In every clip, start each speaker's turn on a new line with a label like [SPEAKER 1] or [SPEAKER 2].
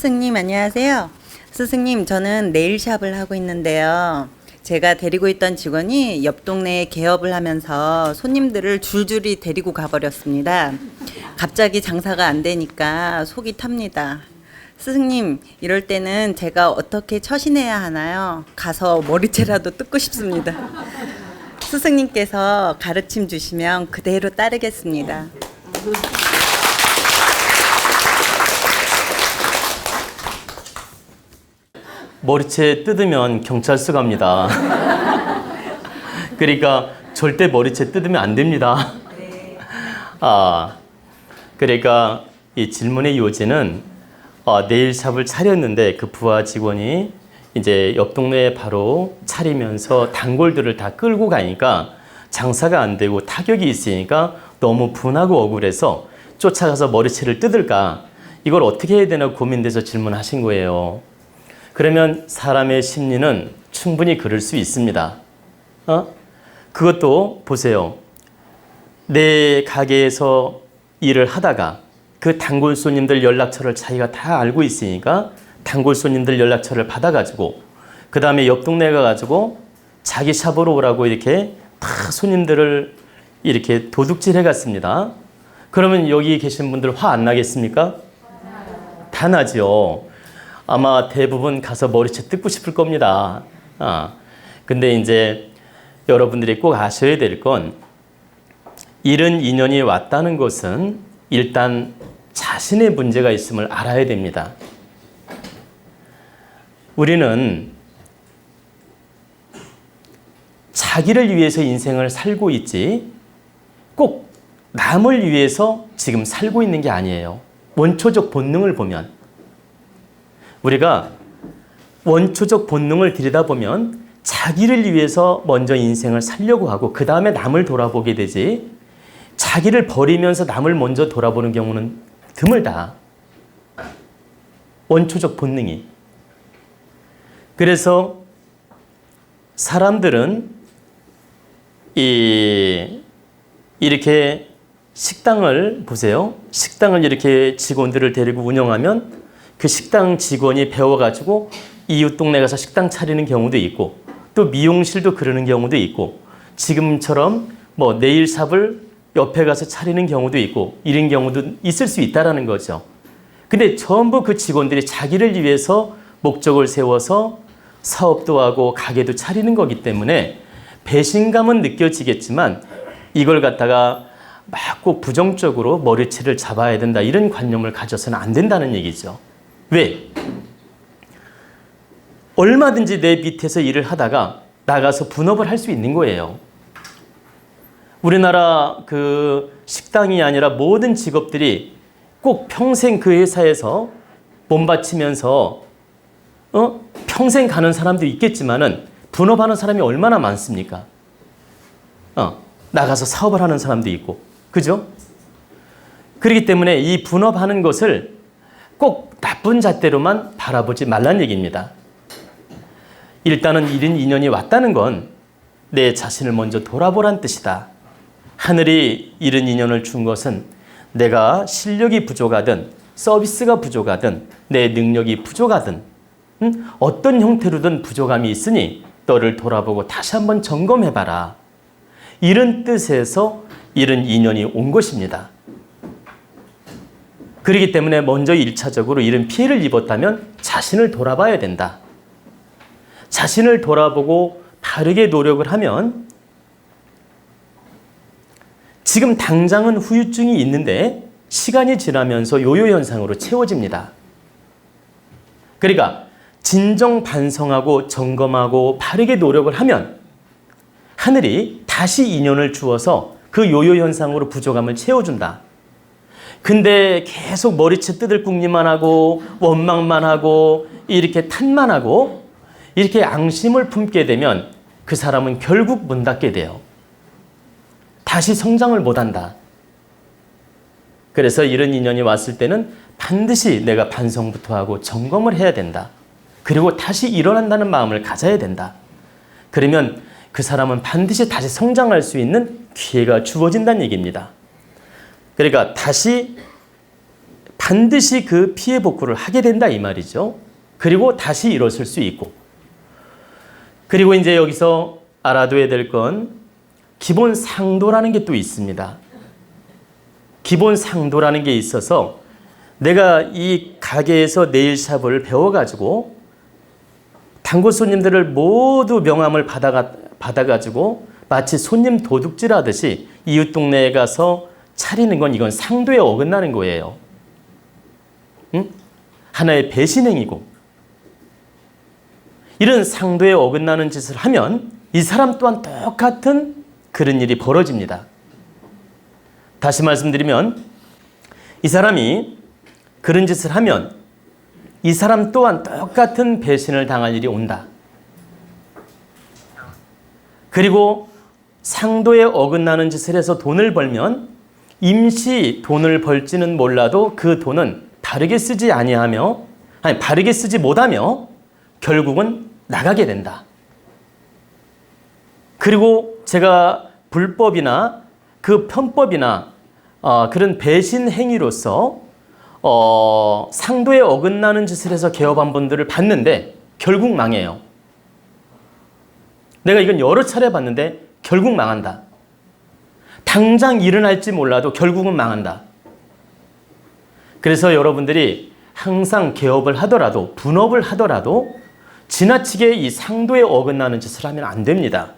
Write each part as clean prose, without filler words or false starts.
[SPEAKER 1] 스승님 안녕하세요. 스승님 저는 네일샵을 하고 있는데요. 제가 데리고 있던 직원이 옆 동네에 개업을 하면서 손님들을 줄줄이 데리고 가버렸습니다. 갑자기 장사가 안 되니까 속이 탑니다. 스승님 이럴 때는 제가 어떻게 처신해야 하나요? 가서 머리채라도 뜯고 싶습니다. 스승님께서 가르침 주시면 그대로 따르겠습니다.
[SPEAKER 2] 머리채 뜯으면 경찰서 갑니다. 그러니까 절대 머리채 뜯으면 안 됩니다. 그러니까 이 질문의 요지는 네일샵을 차렸는데 그 부하 직원이 이제 옆 동네에 바로 차리면서 단골들을 다 끌고 가니까 장사가 안 되고 타격이 있으니까 너무 분하고 억울해서 쫓아가서 머리채를 뜯을까 이걸 어떻게 해야 되나 고민돼서 질문하신 거예요. 그러면 사람의 심리는 충분히 그럴 수 있습니다. 그것도 보세요. 내 가게에서 일을 하다가 그 단골 손님들 연락처를 자기가 다 알고 있으니까 단골 손님들 연락처를 받아가지고 그 다음에 옆 동네 가가지고 자기 샵으로 오라고 이렇게 다 손님들을 이렇게 도둑질 해갔습니다. 그러면 여기 계신 분들 화 안 나겠습니까? 다 나죠. 아마 대부분 가서 머리채 뜯고 싶을 겁니다. 근데 이제 여러분들이 꼭 아셔야 될 건 이런 인연이 왔다는 것은 일단 자신의 문제가 있음을 알아야 됩니다. 우리는 자기를 위해서 인생을 살고 있지 꼭 남을 위해서 지금 살고 있는 게 아니에요. 원초적 본능을 보면 우리가 원초적 본능을 들여다보면 자기를 위해서 먼저 인생을 살려고 하고 그 다음에 남을 돌아보게 되지 자기를 버리면서 남을 먼저 돌아보는 경우는 드물다. 원초적 본능이. 그래서 사람들은 이렇게 식당을 보세요. 식당을 이렇게 직원들을 데리고 운영하면 그 식당 직원이 배워가지고 이웃 동네 가서 식당 차리는 경우도 있고 또 미용실도 그러는 경우도 있고 지금처럼 뭐 네일샵을 옆에 가서 차리는 경우도 있고 이런 경우도 있을 수 있다라는 거죠. 근데 전부 그 직원들이 자기를 위해서 목적을 세워서 사업도 하고 가게도 차리는 거기 때문에 배신감은 느껴지겠지만 이걸 갖다가 막 꼭 부정적으로 머리채를 잡아야 된다 이런 관념을 가져서는 안 된다는 얘기죠. 왜? 얼마든지 내 밑에서 일을 하다가 나가서 분업을 할 수 있는 거예요. 우리나라 그 식당이 아니라 모든 직업들이 꼭 평생 그 회사에서 몸바치면서 평생 가는 사람도 있겠지만은 분업하는 사람이 얼마나 많습니까? 나가서 사업을 하는 사람도 있고, 그죠? 그렇기 때문에 이 분업하는 것을 꼭 나쁜 잣대로만 바라보지 말란 얘기입니다. 일단은 이런 인연이 왔다는 건 내 자신을 먼저 돌아보란 뜻이다. 하늘이 이런 인연을 준 것은 내가 실력이 부족하든 서비스가 부족하든 내 능력이 부족하든 어떤 형태로든 부족함이 있으니 너를 돌아보고 다시 한번 점검해봐라. 이런 뜻에서 이런 인연이 온 것입니다. 그렇기 때문에 먼저 1차적으로 이런 피해를 입었다면 자신을 돌아봐야 된다. 자신을 돌아보고 바르게 노력을 하면 지금 당장은 후유증이 있는데 시간이 지나면서 요요 현상으로 채워집니다. 그러니까 진정 반성하고 점검하고 바르게 노력을 하면 하늘이 다시 인연을 주어서 그 요요 현상으로 부족함을 채워준다. 근데 계속 머리채 뜯을 궁리만 하고 원망만 하고 이렇게 탓만 하고 이렇게 앙심을 품게 되면 그 사람은 결국 문 닫게 돼요. 다시 성장을 못한다. 그래서 이런 인연이 왔을 때는 반드시 내가 반성부터 하고 점검을 해야 된다. 그리고 다시 일어난다는 마음을 가져야 된다. 그러면 그 사람은 반드시 다시 성장할 수 있는 기회가 주어진다는 얘기입니다. 그러니까 다시 반드시 그 피해 복구를 하게 된다 이 말이죠. 그리고 다시 일어설 수 있고. 그리고 이제 여기서 알아둬야 될 건 기본 상도라는 게 또 있습니다. 기본 상도라는 게 있어서 내가 이 가게에서 네일샵을 배워가지고 단골 손님들을 모두 명함을 받아가지고 마치 손님 도둑질하듯이 이웃 동네에 가서 차리는 건 이건 상도에 어긋나는 거예요. 응? 하나의 배신행위고, 이런 상도에 어긋나는 짓을 하면 이 사람 또한 똑같은 그런 일이 벌어집니다. 다시 말씀드리면 이 사람이 그런 짓을 하면 이 사람 또한 똑같은 배신을 당할 일이 온다. 그리고 상도에 어긋나는 짓을 해서 돈을 벌면 임시 돈을 벌지는 몰라도 그 돈은 바르게 쓰지 바르게 쓰지 못하며 결국은 나가게 된다. 그리고 제가 불법이나 그 편법이나 그런 배신 행위로서 상도에 어긋나는 짓을 해서 개업한 분들을 봤는데 결국 망해요. 내가 이건 여러 차례 봤는데 결국 망한다. 당장 일어날지 몰라도 결국은 망한다. 그래서 여러분들이 항상 개업을 하더라도 분업을 하더라도 지나치게 이 상도에 어긋나는 짓을 하면 안 됩니다.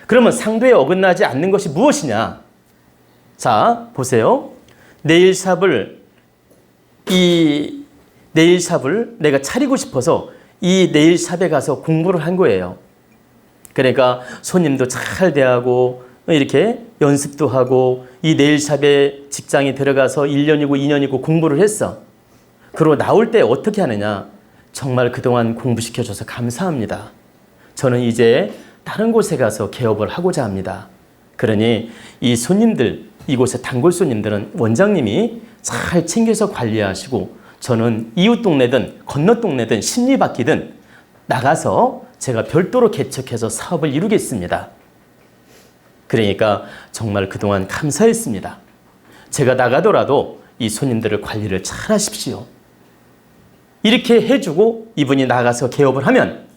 [SPEAKER 2] 그러면 상도에 어긋나지 않는 것이 무엇이냐? 자, 보세요. 네일샵을 내가 차리고 싶어서 이 네일샵에 가서 공부를 한 거예요. 그러니까 손님도 잘 대하고 이렇게 연습도 하고 이 네일샵에 직장에 들어가서 1년이고 2년이고 공부를 했어. 그리고 나올 때 어떻게 하느냐? 정말 그동안 공부시켜줘서 감사합니다. 저는 이제 다른 곳에 가서 개업을 하고자 합니다. 그러니 이 손님들, 이곳의 단골 손님들은 원장님이 잘 챙겨서 관리하시고 저는 이웃 동네든 건너 동네든 심리바뀌든 나가서 제가 별도로 개척해서 사업을 이루겠습니다. 그러니까 정말 그동안 감사했습니다. 제가 나가더라도 이 손님들을 관리를 잘 하십시오. 이렇게 해주고 이분이 나가서 개업을 하면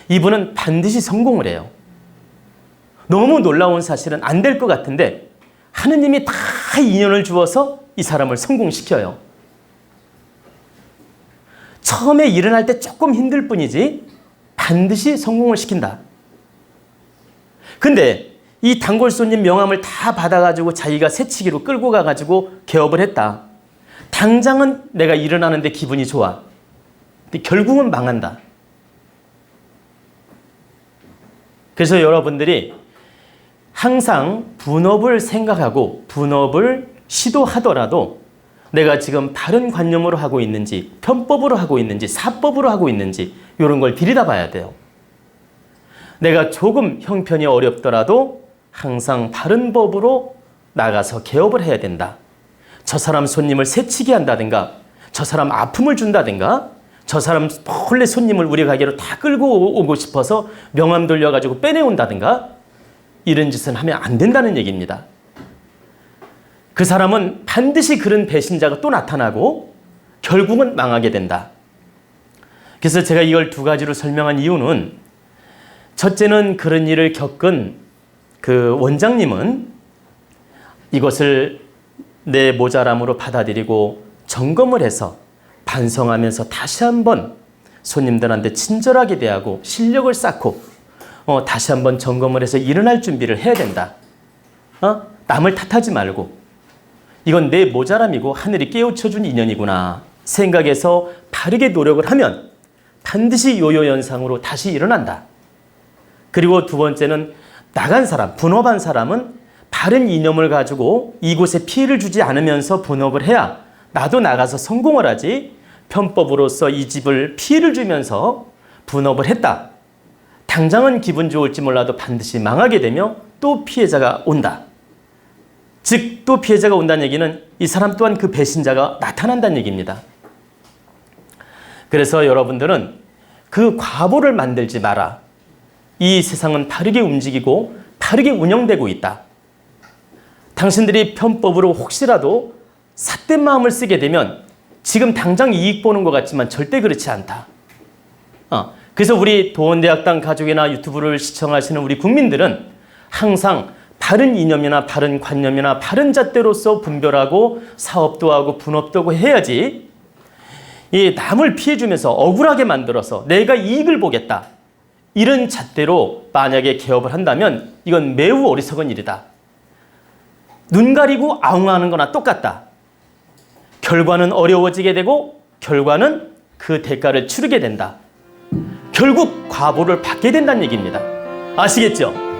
[SPEAKER 2] 이분은 반드시 성공을 해요. 너무 놀라운 사실은 안 될 것 같은데 하느님이 다 인연을 주어서 이 사람을 성공시켜요. 처음에 일어날 때 조금 힘들 뿐이지 반드시 성공을 시킨다. 근데 이 단골 손님 명함을 다 받아가지고 자기가 새치기로 끌고 가가지고 개업을 했다. 당장은 내가 일어나는데 기분이 좋아. 근데 결국은 망한다. 그래서 여러분들이 항상 분업을 생각하고 분업을 시도하더라도 내가 지금 바른 관념으로 하고 있는지 편법으로 하고 있는지 사법으로 하고 있는지 이런 걸 들여다봐야 돼요. 내가 조금 형편이 어렵더라도 항상 바른 법으로 나가서 개업을 해야 된다. 저 사람 손님을 새치게 한다든가 저 사람 아픔을 준다든가 저 사람 몰래 손님을 우리 가게로 다 끌고 오고 싶어서 명함 돌려가지고 빼내온다든가 이런 짓은 하면 안 된다는 얘기입니다. 그 사람은 반드시 그런 배신자가 또 나타나고 결국은 망하게 된다. 그래서 제가 이걸 두 가지로 설명한 이유는 첫째는 그런 일을 겪은 그 원장님은 이것을 내 모자람으로 받아들이고 점검을 해서 반성하면서 다시 한번 손님들한테 친절하게 대하고 실력을 쌓고 다시 한번 점검을 해서 일어날 준비를 해야 된다. 남을 탓하지 말고 이건 내 모자람이고 하늘이 깨우쳐준 인연이구나 생각해서 바르게 노력을 하면 반드시 요요연상으로 다시 일어난다. 그리고 두 번째는 나간 사람, 분업한 사람은 바른 이념을 가지고 이곳에 피해를 주지 않으면서 분업을 해야 나도 나가서 성공을 하지 편법으로서 이 집을 피해를 주면서 분업을 했다. 당장은 기분 좋을지 몰라도 반드시 망하게 되며 또 피해자가 온다. 즉, 또 피해자가 온다는 얘기는 이 사람 또한 그 배신자가 나타난다는 얘기입니다. 그래서 여러분들은 그 과보를 만들지 마라. 이 세상은 바르게 움직이고 바르게 운영되고 있다. 당신들이 편법으로 혹시라도 삿된 마음을 쓰게 되면 지금 당장 이익 보는 것 같지만 절대 그렇지 않다. 그래서 우리 도원대학당 가족이나 유튜브를 시청하시는 우리 국민들은 항상 바른 이념이나 바른 관념이나 바른 잣대로서 분별하고 사업도 하고 분업도 하고 해야지 이 남을 피해주면서 억울하게 만들어서 내가 이익을 보겠다. 이런 잣대로 만약에 개업을 한다면 이건 매우 어리석은 일이다. 눈 가리고 아웅하는 거나 똑같다. 결과는 어려워지게 되고 결과는 그 대가를 치르게 된다. 결국 과보를 받게 된다는 얘기입니다. 아시겠죠?